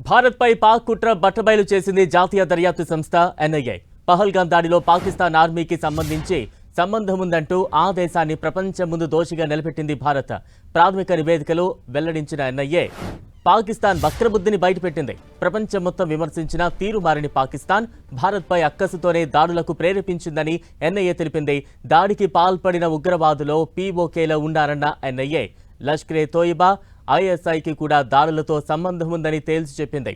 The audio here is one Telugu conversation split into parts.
భారత్పై పాక్ కుట్ర బట్టబయలు చేసింది జాతీయ దర్యాప్తు సంస్థ ఎన్ఐఏ. పహల్గాం దాడిలో పాకిస్తాన్ ఆర్మీకి సంబంధించి సంబంధం ఉందంటూ ఆ దేశాన్ని ప్రపంచం ముందు దోషిగా నిలబెట్టింది భారత్. ప్రాథమిక నివేదికలు వెల్లడించిన ఎన్ఐఏ పాకిస్తాన్ వక్రబుద్ధిని బయటపెట్టింది. ప్రపంచం మొత్తం విమర్శించిన తీరు మారిన పాకిస్తాన్ భారత్పై అక్కసుతోనే దాడులకు ప్రేరేపించిందని ఎన్ఐఏ తెలిపింది. దాడికి పాల్పడిన ఉగ్రవాదులో పీఓకేలో ఉన్నారన్న ఎన్ఐఏ లష్కరే తోయిబా, ఐఎస్ఐకి కూడా దాడులతో సంబంధం ఉందని తేల్చి చెప్పింది.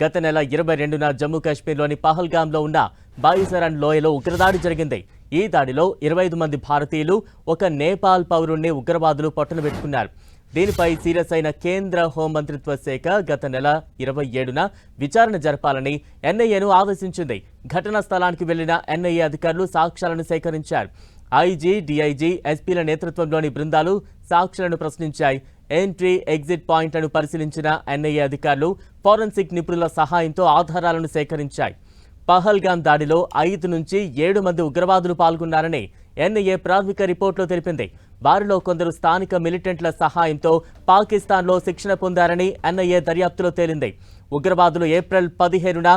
గత నెల 22న జమ్మూ కాశ్మీర్లోని పహల్గాంలో ఉన్న బాయిసరన్ లోయలో ఉగ్రదాడి జరిగింది. ఈ దాడిలో 25 మంది భారతీయులు, ఒక నేపాల్ పౌరుణ్ణి ఉగ్రవాదులు పట్టునబెట్టుకున్నారు. దీనిపై సీరియస్ అయిన కేంద్ర హోంమంత్రిత్వ శాఖ గత నెల 27న విచారణ జరపాలని ఎన్ఐఏను ఆదేశించింది. ఘటనా స్థలానికి వెళ్లిన ఎన్ఐఏ అధికారులు సాక్ష్యాలను సేకరించారు. ఐజీ, డీఐజీ, ఎస్పీల నేతృత్వంలోని బృందాలు సాక్షులను ప్రశ్నించాయి. ఎంట్రీ, ఎగ్జిట్ పాయింట్లను పరిశీలించిన ఎన్ఐఏ అధికారులు ఫోరెన్సిక్ నిపుణుల సహాయంతో ఆధారాలను సేకరించాయి. పహల్గాం దాడిలో 5 నుంచి 7 మంది ఉగ్రవాదులు పాల్గొన్నారని ఎన్ఐఏ ప్రాథమిక రిపోర్టులో తెలిపింది. వారిలో కొందరు స్థానిక మిలిటెంట్ల సహాయంతో పాకిస్తాన్లో శిక్షణ పొందారని ఎన్ఐఏ దర్యాప్తులో తేలింది. ఉగ్రవాదులు ఏప్రిల్ 15న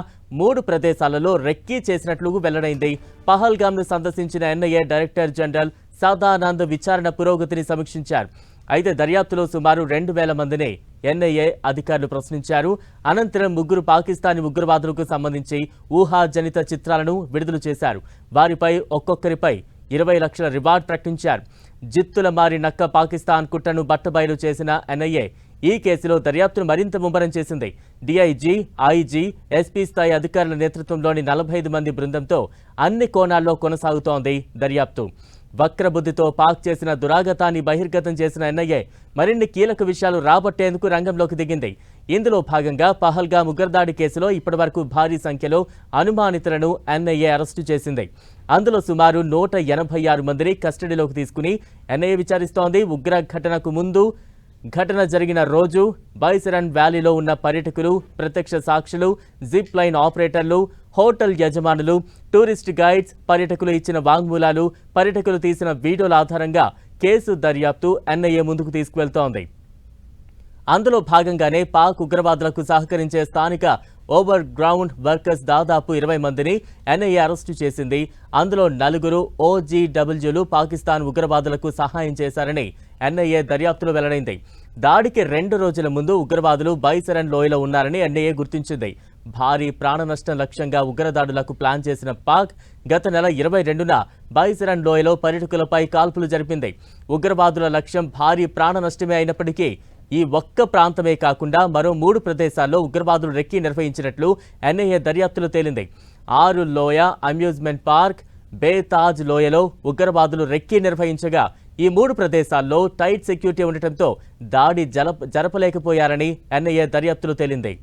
3 ప్రదేశాలలో రెక్కీ చేసినట్లు వెల్లడైంది. పహల్గాంను సందర్శించిన ఎన్ఐఏ డైరెక్టర్ జనరల్ సదానంద్ విచారణ పురోగతిని సమీక్షించారు. అయితే దర్యాప్తులో సుమారు 2000 మందిని ఎన్ఐఏ అధికారులు ప్రశ్నించారు. అనంతరం 3 పాకిస్తానీ ఉగ్రవాదులకు సంబంధించి ఊహాజనిత చిత్రాలను విడుదల చేశారు. వారిపై ఒక్కొక్కరిపై 20 లక్షల రివార్డ్ ప్రకటించారు. జిత్తుల మారి నక్క పాకిస్తాన్ కుట్రను బట్టబయలు చేసిన ఎన్ఐఏ ఈ కేసులో దర్యాప్తును మరింత ముమ్మరం చేసింది. డీఐజీ, ఐజీ, ఎస్పీ స్థాయి అధికారుల నేతృత్వంలోని 45 మంది బృందంతో అన్ని కోణాల్లో కొనసాగుతోంది దర్యాప్తు. వక్రబుద్ధితో పాక్ చేసిన దురాగతాన్ని బహిర్గతం చేసిన ఎన్ఐఏ మరిన్ని కీలక విషయాలు రాబట్టేందుకు రంగంలోకి దిగింది. ఇందులో భాగంగా పహల్గాం ఉగ్రదాడి కేసులో ఇప్పటివరకు భారీ సంఖ్యలో అనుమానితులను ఎన్ఐఏ అరెస్టు చేసింది. అందులో సుమారు 186 మందిని కస్టడీలోకి తీసుకుని ఎన్ఐఏ విచారిస్తోంది. ఉగ్ర ఘటనకు ముందు, ఘటన జరిగిన రోజు బైసరన్ వ్యాలీలో ఉన్న పర్యాటకులు, ప్రత్యక్ష సాక్షులు, జిప్ లైన్ ఆపరేటర్లు, హోటల్ యజమానులు, టూరిస్ట్ గైడ్స్, పర్యాటకులు ఇచ్చిన వాంగ్మూలాలు, పర్యాటకులు తీసిన వీడియోల ఆధారంగా కేసు దర్యాప్తు ఎన్ఐఏ ముందుకు తీసుకువెళ్తోంది. అందులో భాగంగానే పాక్ ఉగ్రవాదులకు సహకరించే స్థానిక ఓవర్ గ్రౌండ్ వర్కర్స్ దాదాపు 20 మందిని ఎన్ఐఏ అరెస్టు చేసింది. అందులో 4 ఓజీడబ్ల్యూలు పాకిస్తాన్ ఉగ్రవాదులకు సహాయం చేశారని ఎన్ఐఏ దర్యాప్తులో వెల్లడైంది. దాడికి 2 రోజుల ముందు ఉగ్రవాదులు బైసరన్ లోయలో ఉన్నారని ఎన్ఐఏ గుర్తించింది. భారీ ప్రాణ నష్టం లక్ష్యంగా ఉగ్రదాడులకు ప్లాన్ చేసిన పాక్ గత నెల 22న బైసరన్ లోయలో పర్యాటకులపై కాల్పులు జరిపింది. ఉగ్రవాదుల లక్ష్యం భారీ ప్రాణ నష్టమే అయినప్పటికీ ఈ ఒక్క ప్రాంతమే కాకుండా మరో 3 ప్రదేశాల్లో ఉగ్రవాదులు రెక్కీ నిర్వహించినట్లు ఎన్ఐఏ దర్యాప్తులో తేలింది. 6 లోయ అమ్యూజ్మెంట్ పార్క్, బేతాజ్ లోయలో ఉగ్రవాదులు రెక్కీ నిర్వహించగా ఈ 3 ప్రదేశాల్లో టైట్ సెక్యూరిటీ ఉండటంతో దాడి జరపలేకపోయారని ఎన్ఐఏ దర్యాప్తులో తేలింది.